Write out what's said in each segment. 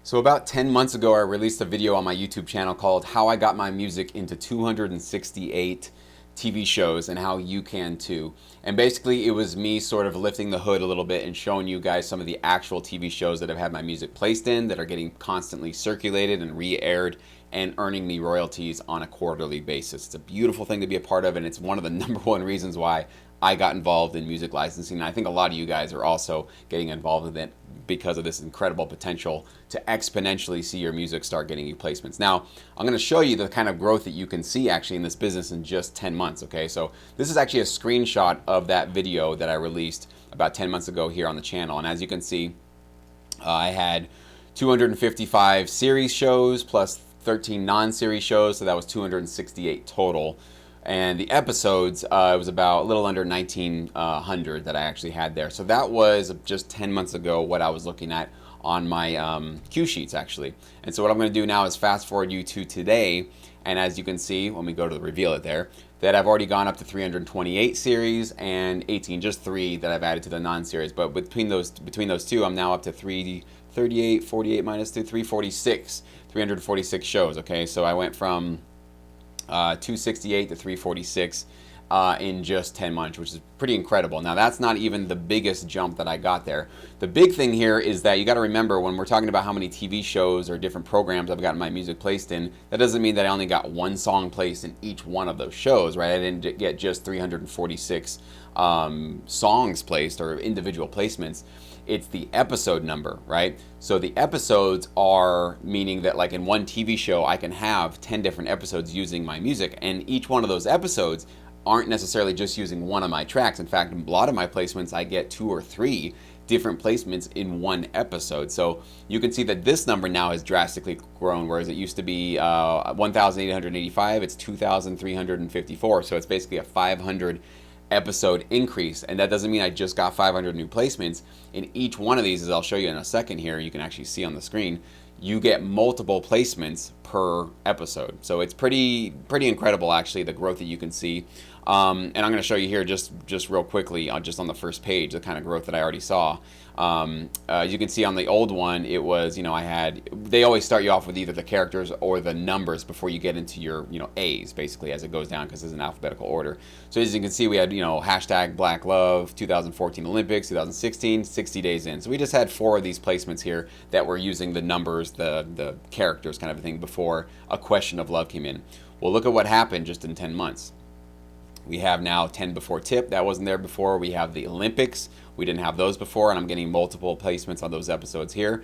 So about 10 months ago, I released a video on my YouTube channel called How I Got My Music into 268 TV shows and how you can too. And basically it was me sort of lifting the hood a little bit and showing you guys some of the actual TV shows that have had my music placed in, that are getting constantly circulated and re-aired and earning me royalties on a quarterly basis. It's a beautiful thing to be a part of, and it's one of the number one reasons why I got involved in music licensing. And I think a lot of you guys are also getting involved with it because of this incredible potential to exponentially see your music start getting you placements. Now, I'm going to show you the kind of growth that you can see actually in this business in just 10 months, okay? So this is actually a screenshot of that video that I released about 10 months ago here on the channel. And as you can see, I had 255 series shows plus 13 non-series shows, so that was 268 total. And the episodes, it was about a little under 1,900 that I actually had there. So that was just 10 months ago what I was looking at on my cue sheets actually. And so what I'm going to do now is fast forward you to today. And as you can see, when we go to the reveal it there, that I've already gone up to 328 series and 18, just 3 that I've added to the non-series. But between those two, I'm now up to 338, 48 minus 2, 346 shows, okay? So I went from 268 to 346 in just 10 months, which is pretty incredible. Now that's not even the biggest jump that I got there. The big thing here is that you got to remember when we're talking about how many TV shows or different programs I've gotten my music placed in, that doesn't mean that I only got one song placed in each one of those shows, right? I didn't get just 346 songs placed or individual placements. It's the episode number, right? So the episodes are meaning that like in one TV show, I can have 10 different episodes using my music, and each one of those episodes aren't necessarily just using one of my tracks. In fact, in a lot of my placements, I get 2 or 3 different placements in one episode. So you can see that this number now has drastically grown, whereas it used to be 1,885, it's 2,354. So it's basically a 500 episode increase, and that doesn't mean I just got 500 new placements. In each one of these, as I'll show you in a second here, you can actually see on the screen, you get multiple placements per episode. So it's pretty incredible actually, the growth that you can see. And I'm going to show you here just real quickly just on the first page the kind of growth that I already saw. You can see on the old one, it was, they always start you off with either the characters or the numbers before you get into your, A's basically as it goes down, because it's in alphabetical order. So as you can see, we had, hashtag Black Love, 2014 Olympics, 2016, 60 days in. So we just had 4 of these placements here that were using the numbers, the characters kind of a thing before A Question of Love came in. Well, look at what happened just in 10 months. We have now 10 before tip. That wasn't there before. We have the Olympics. We didn't have those before, and I'm getting multiple placements on those episodes here.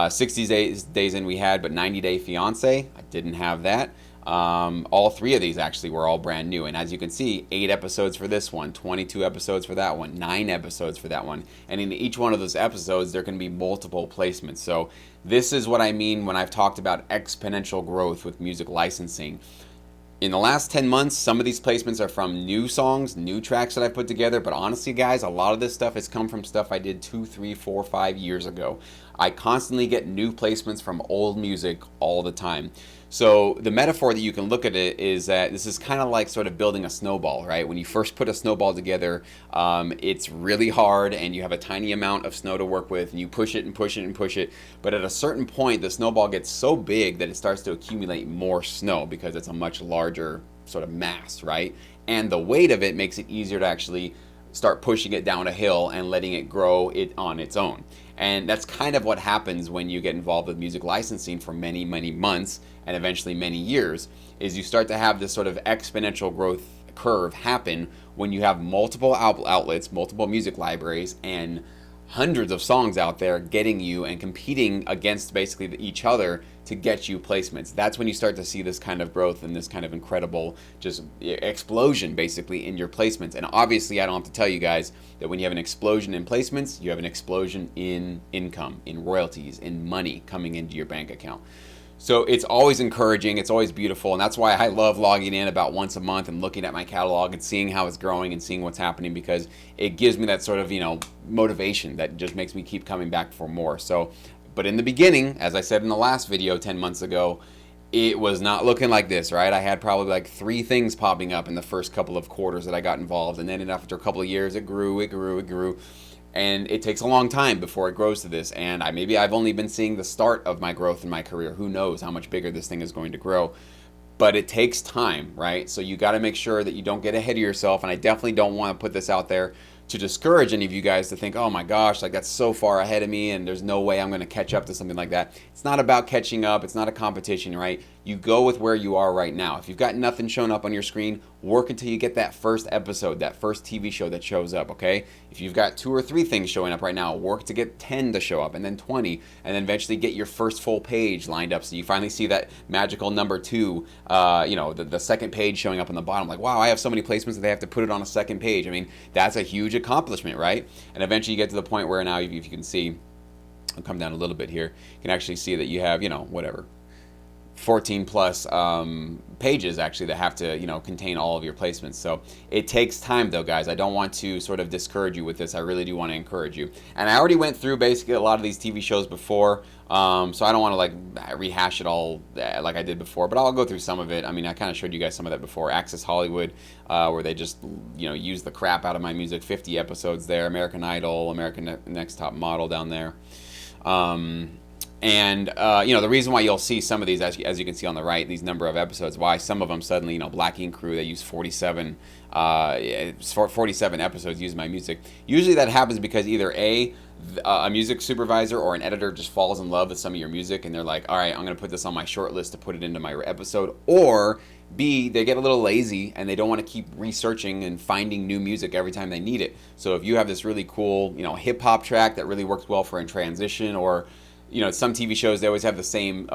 60 days in we had, but 90 Day Fiance, I didn't have that. All 3 of these actually were all brand new. And as you can see, 8 episodes for this one, 22 episodes for that one, 9 episodes for that one. And in each one of those episodes, there can be multiple placements. So this is what I mean when I've talked about exponential growth with music licensing. In the last 10 months, some of these placements are from new songs, new tracks that I put together, but honestly guys, a lot of this stuff has come from stuff I did 2, 3, 4, 5 years ago. I constantly get new placements from old music all the time. So the metaphor that you can look at it is that this is kind of like sort of building a snowball, right? When you first put a snowball together, it's really hard and you have a tiny amount of snow to work with, and you push it and push it and push it. But at a certain point, the snowball gets so big that it starts to accumulate more snow because it's a much larger sort of mass, right? And the weight of it makes it easier to actually start pushing it down a hill and letting it grow on its own. And that's kind of what happens when you get involved with music licensing for many, many months and eventually many years, is you start to have this sort of exponential growth curve happen when you have multiple outlets, multiple music libraries, and hundreds of songs out there getting you and competing against basically each other to get you placements. That's when you start to see this kind of growth and this kind of incredible just explosion basically in your placements. And obviously I don't have to tell you guys that when you have an explosion in placements, you have an explosion in income, in royalties, in money coming into your bank account. So it's always encouraging, it's always beautiful, and that's why I love logging in about once a month and looking at my catalog and seeing how it's growing and seeing what's happening, because it gives me that sort of, motivation that just makes me keep coming back for more. So, but in the beginning, as I said in the last video 10 months ago, it was not looking like this, right? I had probably like 3 things popping up in the first couple of quarters that I got involved, and then after a couple of years, it grew. And it takes a long time before it grows to this. And maybe I've only been seeing the start of my growth in my career. Who knows how much bigger this thing is going to grow. But it takes time, right? So you got to make sure that you don't get ahead of yourself. And I definitely don't want to put this out there to discourage any of you guys to think, oh my gosh, like that's so far ahead of me and there's no way I'm going to catch up to something like that. It's not about catching up. It's not a competition, right? You go with where you are right now. If you've got nothing showing up on your screen, work until you get that first episode, that first TV show that shows up, okay? If you've got 2 or 3 things showing up right now, work to get 10 to show up, and then 20, and then eventually get your first full page lined up so you finally see that magical number 2, the second page showing up on the bottom. Like, wow, I have so many placements that they have to put it on a second page. I mean, that's a huge accomplishment, right? And eventually you get to the point where now, if you can see, I'll come down a little bit here, you can actually see that you have, whatever, 14 plus pages actually that have to contain all of your placements. So it takes time though, guys. I don't want to sort of discourage you with this. I really do want to encourage you. And I already went through basically a lot of these TV shows before, so I don't want to like rehash it all like I did before, but I'll go through some of it. I mean, I kind of showed you guys some of that before. Access Hollywood, where they just use the crap out of my music. 50 episodes there. American Idol, American Next Top Model down there. And the reason why you'll see some of these, as you can see on the right, these number of episodes, why some of them suddenly, Black Ink Crew, they use 47 episodes using my music. Usually that happens because either a music supervisor or an editor just falls in love with some of your music and they're like, all right, I'm going to put this on my short list to put it into my episode. Or B, they get a little lazy and they don't want to keep researching and finding new music every time they need it. So if you have this really cool, hip hop track that really works well for in transition, or some TV shows, they always have the same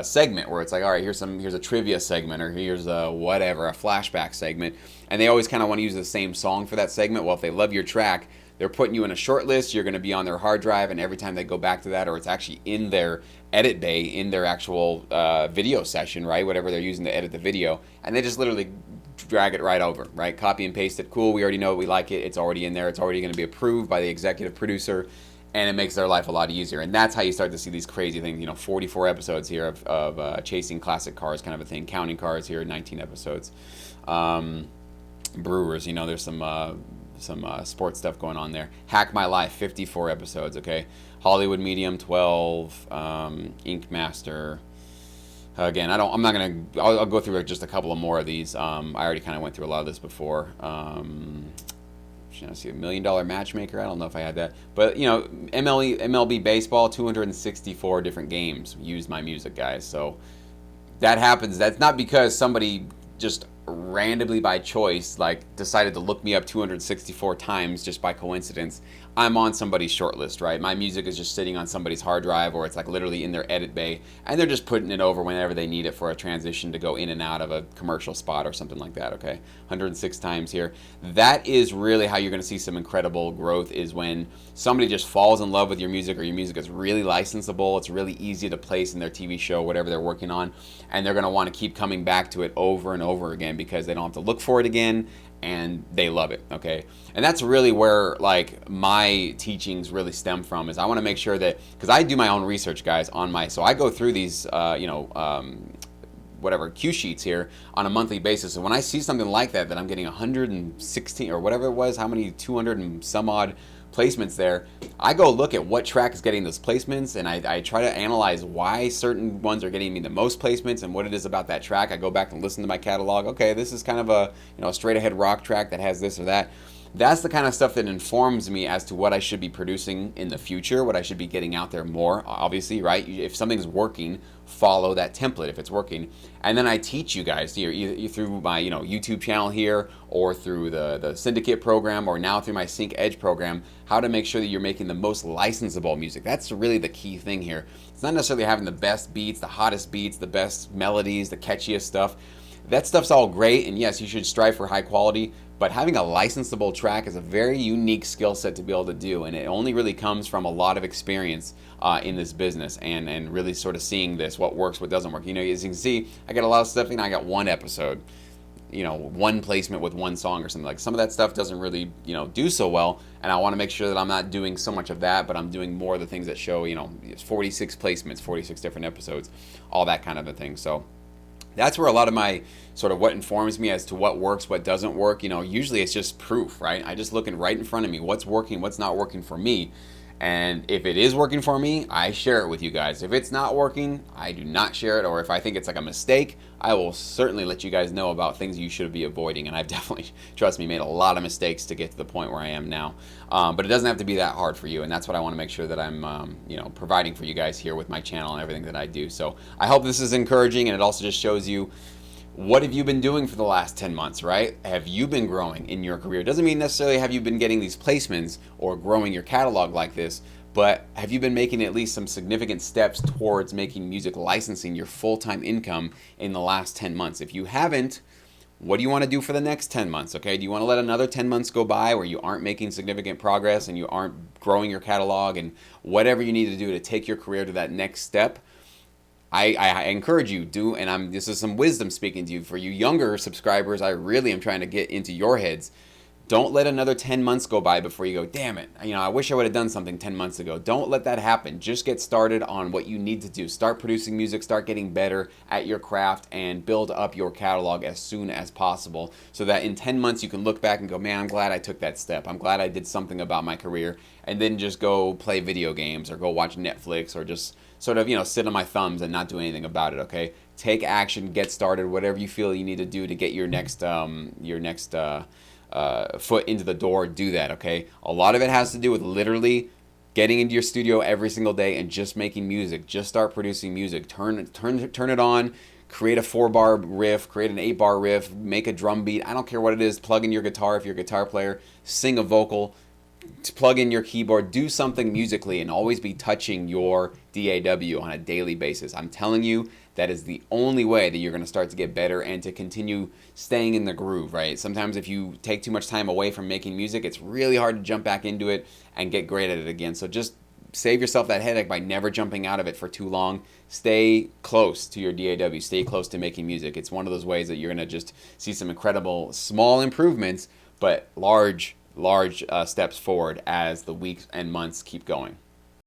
segment where it's like, all right, here's a trivia segment, or here's a flashback segment, and they always kind of want to use the same song for that segment. Well, if they love your track, they're putting you in a short list, you're going to be on their hard drive, and every time they go back to that, or it's actually in their edit bay, in their actual video session, right, whatever they're using to edit the video, and they just literally drag it right over, right, copy and paste it. Cool, we already know it, we like it, it's already in there, it's already going to be approved by the executive producer, and it makes their life a lot easier. And that's how you start to see these crazy things. 44 episodes here of chasing classic cars, kind of a thing. Counting cars here, 19 episodes. Brewers, there's some sports stuff going on there. Hack My Life, 54 episodes. Okay, Hollywood Medium, 12. Ink Master. Again, I'll go through just a couple of more of these. I already kind of went through a lot of this before. See, $1 Million Matchmaker. I don't know if I had that, but MLB baseball, 264 different games used my music, guys. So that happens. That's not because somebody just randomly by choice decided to look me up 264 times just by coincidence. I'm on somebody's short list, right? My music is just sitting on somebody's hard drive, or it's literally in their edit bay, and they're just putting it over whenever they need it for a transition to go in and out of a commercial spot or something like that, okay? 106 times here. That is really how you're going to see some incredible growth, is when somebody just falls in love with your music, or your music is really licensable, it's really easy to place in their TV show, whatever they're working on, and they're going to want to keep coming back to it over and over again because they don't have to look for it again, and they love it, okay? And that's really where my teachings really stem from, is I want to make sure that, because I do my own research, guys, so I go through these cue sheets here on a monthly basis, and when I see something like that I'm getting 116 or whatever it was, 200 and some odd placements there, I go look at what track is getting those placements, and I try to analyze why certain ones are getting me the most placements and what it is about that track. I go back and listen to my catalog. Okay, this is kind of a straight ahead rock track that has this or that. That's the kind of stuff that informs me as to what I should be producing in the future, what I should be getting out there more, obviously, right? If something's working, follow that template if it's working. And then I teach you guys here, either through my YouTube channel here, or through the Syndicate program, or now through my Sync Edge program, how to make sure that you're making the most licensable music. That's really the key thing here. It's not necessarily having the best beats, the hottest beats, the best melodies, the catchiest stuff. That stuff's all great, and yes, you should strive for high quality, but having a licensable track is a very unique skill set to be able to do, and it only really comes from a lot of experience in this business, and really sort of seeing what works, what doesn't work. As you can see, I got a lot of stuff, I got one episode, one placement with one song or something. Some of that stuff doesn't really, do so well, and I want to make sure that I'm not doing so much of that, but I'm doing more of the things that show, 46 placements, 46 different episodes, all that kind of a thing. So That's where a lot of my sort of what informs me as to what works, what doesn't work. Usually it's just proof, right? I just looking right in front of me, what's working, what's not working for me. And if it is working for me, I share it with you guys. If it's not working, I do not share it. Or if I think it's like a mistake, I will certainly let you guys know about things you should be avoiding. And I've definitely, trust me, made a lot of mistakes to get to the point where I am now. But it doesn't have to be that hard for you. And that's what I want to make sure that I'm, providing for you guys here with my channel and everything that I do. So I hope this is encouraging, and it also just shows you, what have you been doing for the last 10 months, right? Have you been growing in your career? Doesn't mean necessarily have you been getting these placements or growing your catalog like this, but have you been making at least some significant steps towards making music licensing your full-time income in the last 10 months? If you haven't, what do you want to do for the next 10 months, okay? Do you want to let another 10 months go by where you aren't making significant progress and you aren't growing your catalog and whatever you need to do to take your career to that next step? I encourage you, this is some wisdom speaking to you. For you younger subscribers, I really am trying to get into your heads. Don't let another 10 months go by before you go, damn it, I wish I would have done something 10 months ago. Don't let that happen. Just get started on what you need to do. Start producing music, start getting better at your craft, and build up your catalog as soon as possible so that in 10 months you can look back and go, man, I'm glad I took that step. I'm glad I did something about my career, and then just go play video games or go watch Netflix or just sort of, sit on my thumbs and not do anything about it, okay? Take action, get started, whatever you feel you need to do to get your next foot into the door, do that, okay? A lot of it has to do with literally getting into your studio every single day and just making music. Just start producing music. Turn it on. Create a 4-bar riff, create an 8-bar riff, make a drum beat. I don't care what it is. Plug in your guitar if you're a guitar player. Sing a vocal. Plug in your keyboard. Do something musically and always be touching your DAW on a daily basis. I'm telling you, that is the only way that you're going to start to get better and to continue staying in the groove, right? Sometimes if you take too much time away from making music, it's really hard to jump back into it and get great at it again. So just save yourself that headache by never jumping out of it for too long. Stay close to your DAW. Stay close to making music. It's one of those ways that you're going to just see some incredible small improvements, but large steps forward as the weeks and months keep going.